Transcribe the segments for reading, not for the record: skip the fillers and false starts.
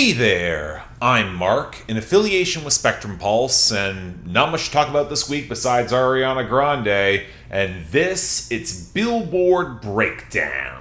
Hey there, I'm Mark, in affiliation with Spectrum Pulse, and not much to talk about this week besides Ariana Grande, and it's Billboard Breakdown.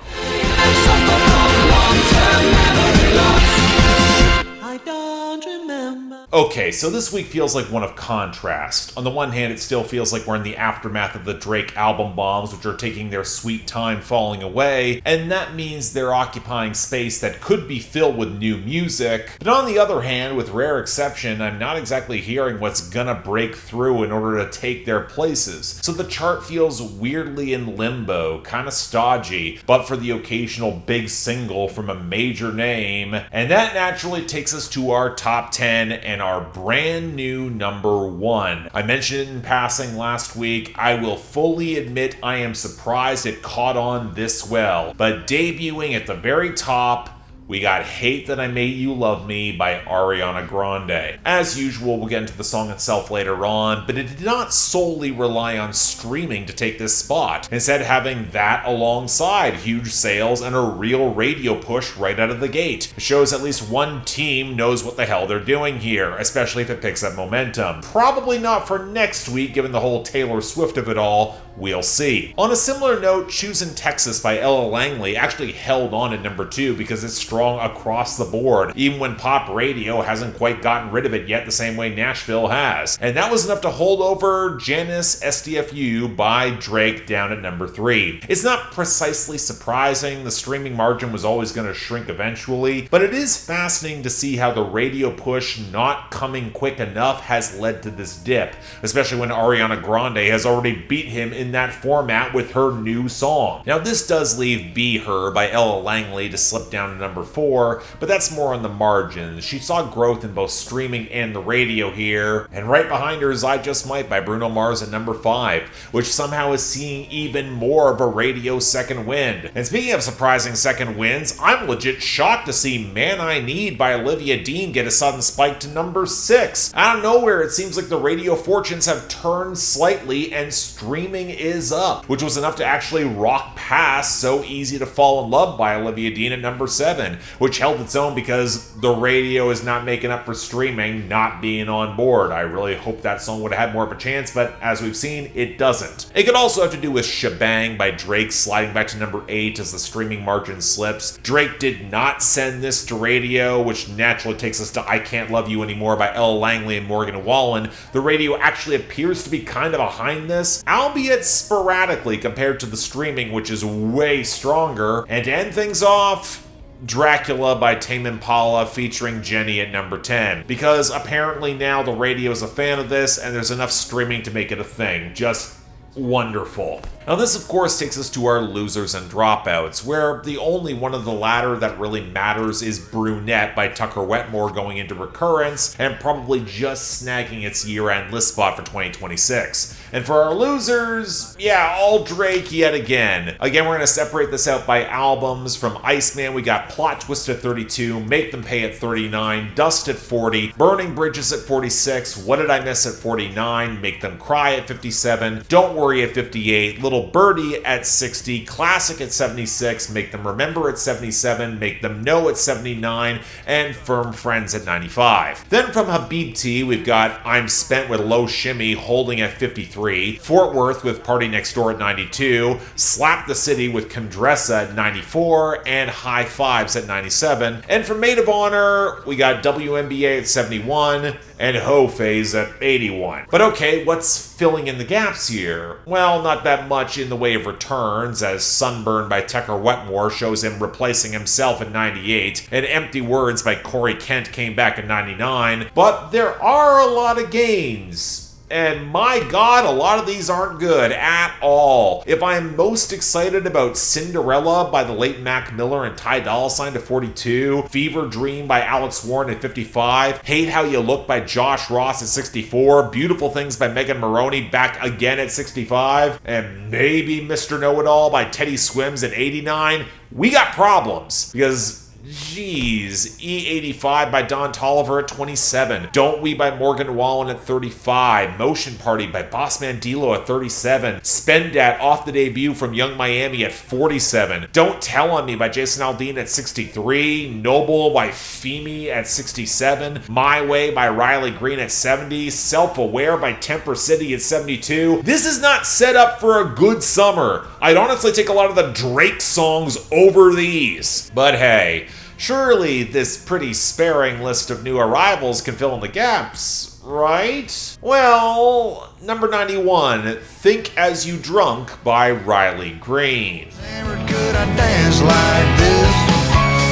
I don't remember. Okay, so this week feels like one of contrast. On the one hand, it still feels like we're in the aftermath of the Drake album bombs, which are taking their sweet time falling away, and that means they're occupying space that could be filled with new music. But on the other hand, with rare exception, I'm not exactly hearing what's gonna break through in order to take their places. So the chart feels weirdly in limbo, kinda stodgy, but for the occasional big single from a major name. And that naturally takes us to our top 10 and our brand new number 1. I mentioned it in passing last week. I will fully admit I am surprised it caught on this well. But debuting at the very top, we got Hate That I Made You Love Me by Ariana Grande. As usual, we'll get into the song itself later on, but it did not solely rely on streaming to take this spot, instead having that alongside huge sales and a real radio push right out of the gate. It shows at least one team knows what the hell they're doing here, especially if it picks up momentum. Probably not for next week, given the whole Taylor Swift of it all. We'll see. On a similar note, Choosing Texas by Ella Langley actually held on at number 2 because it's strong across the board, even when pop radio hasn't quite gotten rid of it yet the same way Nashville has. And that was enough to hold over Janice SDFU by Drake down at number 3. It's not precisely surprising, the streaming margin was always going to shrink eventually, but it is fascinating to see how the radio push not coming quick enough has led to this dip, especially when Ariana Grande has already beat him in that format with her new song. Now this does leave Be Her by Ella Langley to slip down to number 4, but that's more on the margins. She saw growth in both streaming and the radio here, and right behind her is I Just Might by Bruno Mars at number 5, which somehow is seeing even more of a radio second wind. And speaking of surprising second winds, I'm legit shocked to see Man I Need by Olivia Dean get a sudden spike to number 6. Out of nowhere, it seems like the radio fortunes have turned slightly and streaming is up, which was enough to actually rock past So Easy to Fall in Love by Olivia Dean at number 7, which held its own because the radio is not making up for streaming not being on board. I really hope that song would have had more of a chance, but as we've seen, it doesn't. It could also have to do with Shebang by Drake sliding back to number 8 as the streaming margin slips. Drake did not send this to radio, which naturally takes us to I Can't Love You Anymore by Ella Langley and Morgan Wallen. The radio actually appears to be kind of behind this, albeit sporadically compared to the streaming, which is way stronger. And to end things off, Dracula by Tame Impala featuring Jenny at number 10, because apparently now the radio is a fan of this and there's enough streaming to make it a thing. Just wonderful. Now this of course takes us to our losers and dropouts, where the only one of the latter that really matters is Brunette by Tucker Wetmore going into recurrence and probably just snagging its year-end list spot for 2026. And for our losers, yeah, all Drake yet again. Again, we're going to separate this out by albums. From Iceman, we got Plot Twist at 32, Make Them Pay at 39, Dust at 40, Burning Bridges at 46, What Did I Miss at 49, Make Them Cry at 57, Don't Worry at 58, Little Birdie at 60, Classic at 76, Make Them Remember at 77, Make Them Know at 79, and Firm Friends at 95. Then from Habibti, we've got I'm Spent with Low Shimmy holding at 53, Fort Worth with Party Next Door at 92, Slap the City with Condressa at 94, and High Fives at 97. And for Maid of Honor, we got WNBA at 71, and Ho Phase at 81. But okay, what's filling in the gaps here? Well, not that much in the way of returns, as Sunburn by Tucker Wetmore shows him replacing himself at 98, and Empty Words by Corey Kent came back at 99, but there are a lot of gains. And my god, a lot of these aren't good at all. If I am most excited about Cinderella by the late Mac Miller and Ty Dolla $ign to 42, Fever Dream by Alex Warren at 55, Hate How You Look by Josh Ross at 64, Beautiful Things by Megan Maroney back again at 65, and maybe Mr. Know-It-All by Teddy Swims at 89, we got problems. Because Jeez. E85 by Don Toliver at 27. Don't We by Morgan Wallen at 35. Motion Party by Boss Mandilo at 37. Spend Dat off the debut from Young Miami at 47. Don't Tell on Me by Jason Aldean at 63. Noble by Femi at 67. My Way by Riley Green at 70. Self-Aware by Temper City at 72. This is not set up for a good summer. I'd honestly take a lot of the Drake songs over these. But hey, surely this pretty sparing list of new arrivals can fill in the gaps, right? Well, number 91, Think As You Drunk by Riley Green. Never could I dance like this.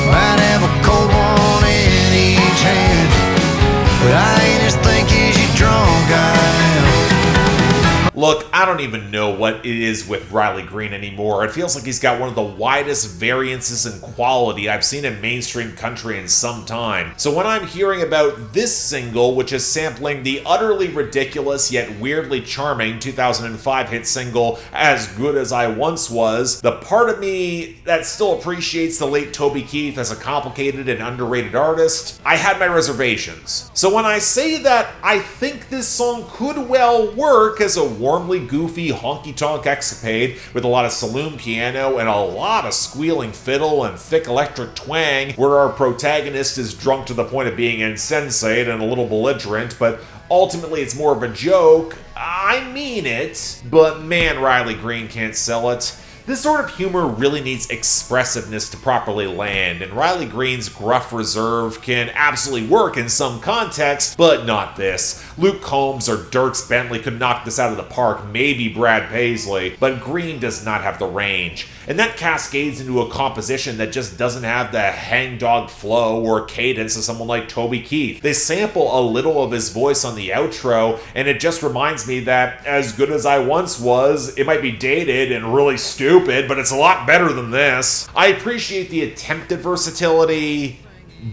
Might have a cold one in each hand, but I ain't as think as you drunk I am. Look, I don't even know what it is with Riley Green anymore. It feels like he's got one of the widest variances in quality I've seen in mainstream country in some time. So when I'm hearing about this single, which is sampling the utterly ridiculous yet weirdly charming 2005 hit single As Good As I Once Was, the part of me that still appreciates the late Toby Keith as a complicated and underrated artist, I had my reservations. So when I say that I think this song could well work as a warmly goofy honky-tonk escapade with a lot of saloon piano and a lot of squealing fiddle and thick electric twang, where our protagonist is drunk to the point of being insensate and a little belligerent, but ultimately it's more of a joke. I mean it, but man, Riley Green can't sell it. This sort of humor really needs expressiveness to properly land, and Riley Green's gruff reserve can absolutely work in some contexts, but not this. Luke Combs or Dierks Bentley could knock this out of the park, maybe Brad Paisley, but Green does not have the range. And that cascades into a composition that just doesn't have the hangdog flow or cadence of someone like Toby Keith. They sample a little of his voice on the outro, and it just reminds me that As Good As I Once Was, it might be dated and really stupid, but it's a lot better than this. I appreciate the attempted versatility,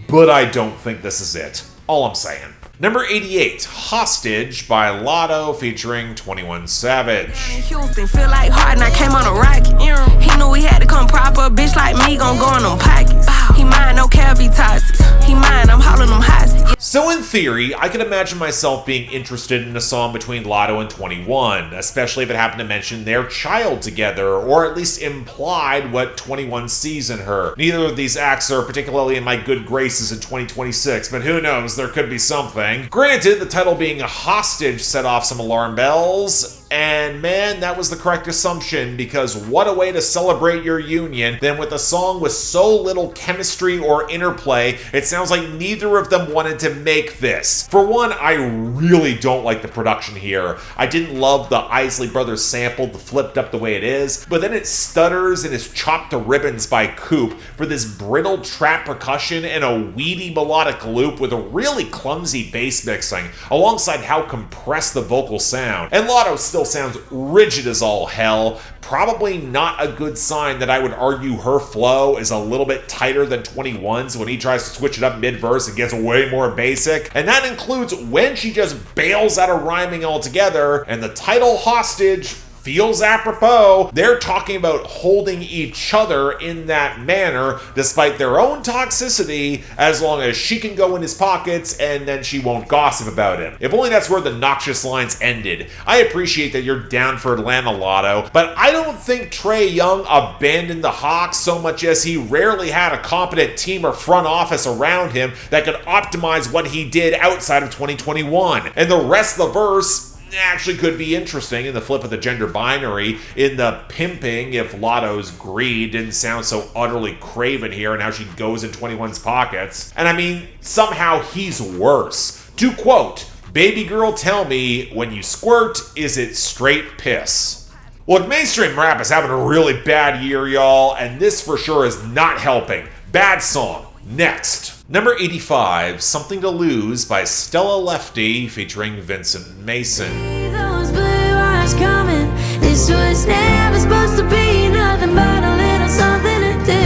but I don't think this is it. All I'm saying. Number 88, Hostage by Latto featuring 21 Savage. Houston, feel like Harden, I came on a rocket. He knew he had to come proper, a bitch like me gon' go on them pockets. He mine, no care if he toxic. He mine, I'm hauling them hostage. So in theory, I could imagine myself being interested in a song between Latto and 21, especially if it happened to mention their child together, or at least implied what 21 sees in her. Neither of these acts are particularly in my good graces in 2026, but who knows, there could be something. Granted, the title being a hostage set off some alarm bells, and man, that was the correct assumption, because what a way to celebrate your union than with a song with so little chemistry or interplay, it sounds like neither of them wanted to make this. For one, I really don't like the production here. I didn't love the Isley Brothers sample, the flipped up the way it is, but then it stutters and is chopped to ribbons by Coop for this brittle trap percussion and a weedy melodic loop with a really clumsy bass mixing, alongside how compressed the vocals sound. And Latto still sounds rigid as all hell. Probably not a good sign that I would argue her flow is a little bit tighter than 21's when he tries to switch it up mid-verse and gets way more basic. And that includes when she just bails out of rhyming altogether, and the title Hostage feels apropos. They're talking about holding each other in that manner despite their own toxicity, as long as she can go in his pockets and then she won't gossip about him. If only that's where the noxious lines ended. I appreciate that you're down for Atlanta, Latto, but I don't think Trae Young abandoned the Hawks so much as he rarely had a competent team or front office around him that could optimize what he did outside of 2021. And the rest of the verse actually could be interesting in the flip of the gender binary, in the pimping if Latto's greed didn't sound so utterly craven here, and how she goes in 21's pockets. And I mean, somehow he's worse. To quote, "Baby girl, tell me, when you squirt, is it straight piss?" Look, mainstream rap is having a really bad year, y'all, and this for sure is not helping. Bad song. Next. Number 85, Something to Lose by Stella Lefty featuring Vincent Mason. Those blue eyes coming. This was never supposed to be nothing but a little something to do.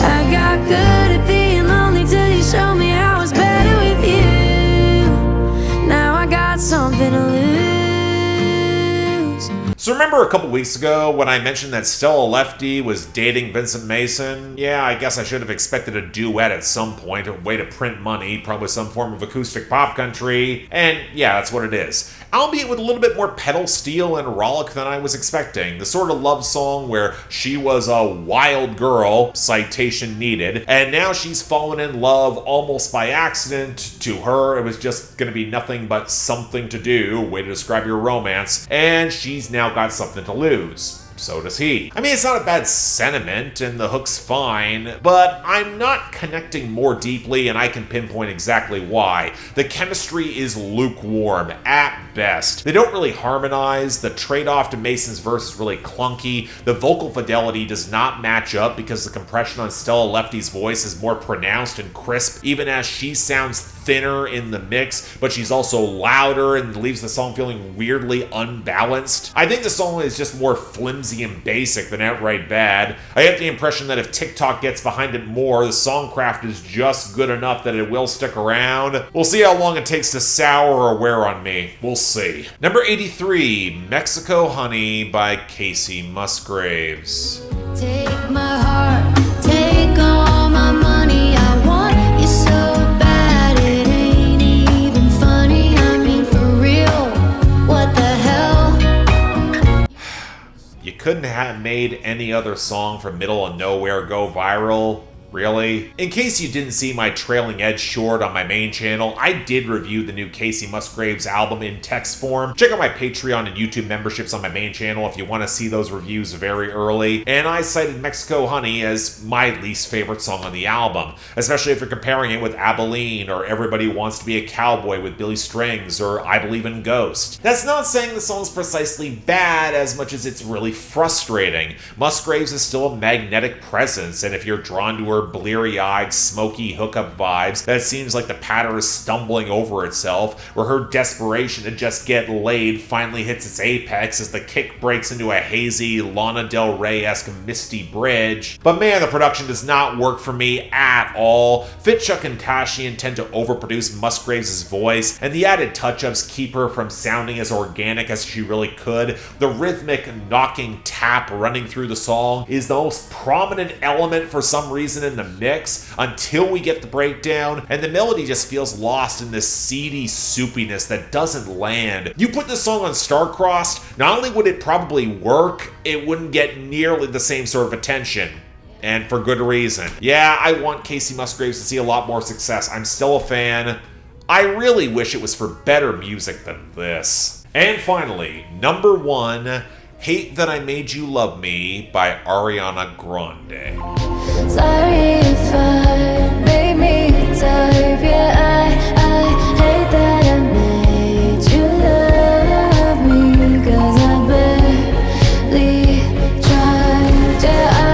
I got good at being lonely till you showed me I was better with you. Now I got something to lose. So remember a couple weeks ago when I mentioned that Stella Lefty was dating Vincent Mason? Yeah, I guess I should have expected a duet at some point, a way to print money, probably some form of acoustic pop country, and yeah, that's what it is. Albeit with a little bit more pedal steel and rollick than I was expecting. The sort of love song where she was a wild girl, citation needed, and now she's fallen in love almost by accident. To her, it was just gonna be nothing but something to do, way to describe your romance, and she's now got something to lose. So does he. I mean, it's not a bad sentiment, and the hook's fine, but I'm not connecting more deeply, and I can pinpoint exactly why. The chemistry is lukewarm, at best. They don't really harmonize, the trade-off to Mason's verse is really clunky, the vocal fidelity does not match up because the compression on Stella Lefty's voice is more pronounced and crisp, even as she sounds thinner in the mix, but she's also louder and leaves the song feeling weirdly unbalanced. I think the song is just more flimsy and basic than outright bad. I have the impression that if TikTok gets behind it more, the songcraft is just good enough that it will stick around. We'll see how long it takes to sour or wear on me. We'll see. Number 83, Mexico Honey by Kacey Musgraves. Take my heart, take all my money. I want you so bad it ain't even funny. I mean, for real, what the hell? You couldn't have made any other song from Middle of Nowhere go viral. Really? In case you didn't see my Trailing Edge short on my main channel, I did review the new Kacey Musgraves album in text form. Check out my Patreon and YouTube memberships on my main channel if you want to see those reviews very early. And I cited Mexico Honey as my least favorite song on the album, especially if you're comparing it with Abilene or Everybody Wants to Be a Cowboy with Billy Strings or I Believe in Ghost. That's not saying the song's precisely bad as much as it's really frustrating. Musgraves is still a magnetic presence, and if you're drawn to her bleary-eyed, smoky hookup vibes, that seems like the patter is stumbling over itself, where her desperation to just get laid finally hits its apex as the kick breaks into a hazy, Lana Del Rey-esque misty bridge. But man, the production does not work for me at all. Fitchuk and Tashian tend to overproduce Musgraves' voice, and the added touch-ups keep her from sounding as organic as she really could. The rhythmic knocking tap running through the song is the most prominent element for some reason in the mix until we get the breakdown, and the melody just feels lost in this seedy soupiness that doesn't land. You put this song on Star-Crossed, not only would it probably work, it wouldn't get nearly the same sort of attention. And for good reason. Yeah, I want Kacey Musgraves to see a lot more success. I'm still a fan. I really wish it was for better music than this. And finally, number 1, Hate That I Made You Love Me by Ariana Grande. Sorry if I made me type. Yeah, I hate that I made you love me, 'cause I barely tried. Yeah,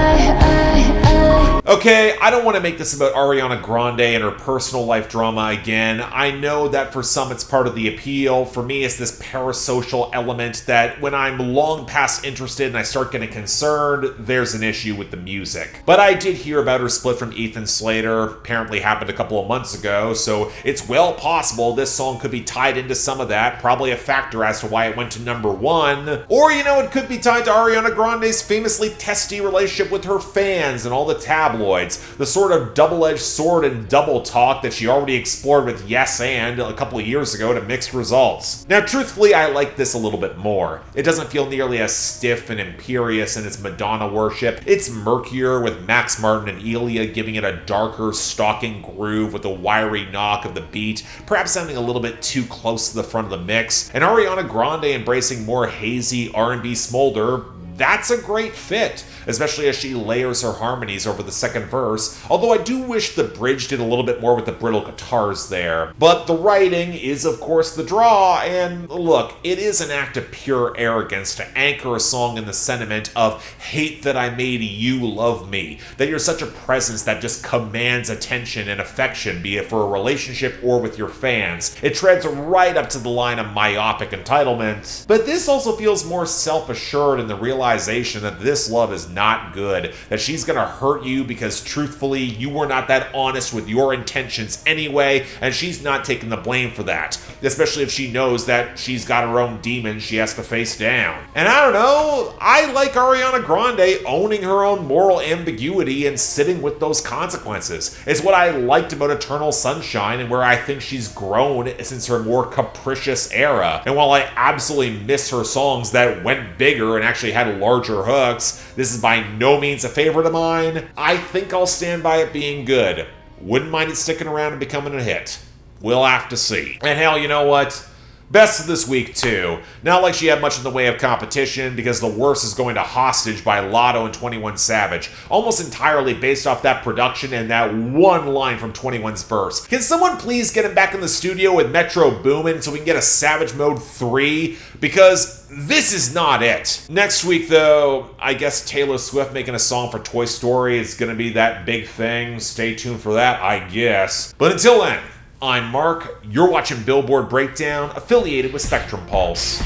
Okay, I don't want to make this about Ariana Grande and her personal life drama again. I know that for some it's part of the appeal. For me, it's this parasocial element that when I'm long past interested and I start getting concerned, there's an issue with the music. But I did hear about her split from Ethan Slater, apparently happened a couple of months ago, so it's well possible this song could be tied into some of that, probably a factor as to why it went to number 1. Or, you know, it could be tied to Ariana Grande's famously testy relationship with her fans and all the tabloids, the sort of double-edged sword and double talk that she already explored with Yes and a couple of years ago to mixed results. Now, truthfully, I like this a little bit more. It doesn't feel nearly as stiff and imperious in its Madonna worship. It's murkier, with Max Martin and Elia giving it a darker, stalking groove with a wiry knock of the beat, perhaps sounding a little bit too close to the front of the mix, and Ariana Grande embracing more hazy R&B smolder. That's a great fit, especially as she layers her harmonies over the second verse, although I do wish the bridge did a little bit more with the brittle guitars there. But the writing is, of course, the draw, and look, it is an act of pure arrogance to anchor a song in the sentiment of hate that I made you love me, that you're such a presence that just commands attention and affection, be it for a relationship or with your fans. It treads right up to the line of myopic entitlement, but this also feels more self-assured in the realization realization that this love is not good, that she's gonna hurt you because truthfully, you were not that honest with your intentions anyway, and she's not taking the blame for that, especially if she knows that she's got her own demons she has to face down. And I don't know, I like Ariana Grande owning her own moral ambiguity and sitting with those consequences. It's what I liked about Eternal Sunshine and where I think she's grown since her more capricious era. And while I absolutely miss her songs that went bigger and actually had larger hooks, this is by no means a favorite of mine. I think I'll stand by it being good. Wouldn't mind it sticking around and becoming a hit. We'll have to see. And hell, you know what? Best of this week, too. Not like she had much in the way of competition, because the worst is going to Hostage by Latto and 21 Savage, almost entirely based off that production and that one line from 21's verse. Can someone please get him back in the studio with Metro Boomin so we can get a Savage Mode 3? Because this is not it. Next week, though, I guess Taylor Swift making a song for Toy Story is going to be that big thing. Stay tuned for that, I guess. But until then, I'm Mark, you're watching Billboard Breakdown, affiliated with Spectrum Pulse,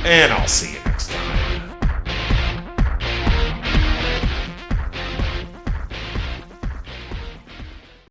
and I'll see you next time.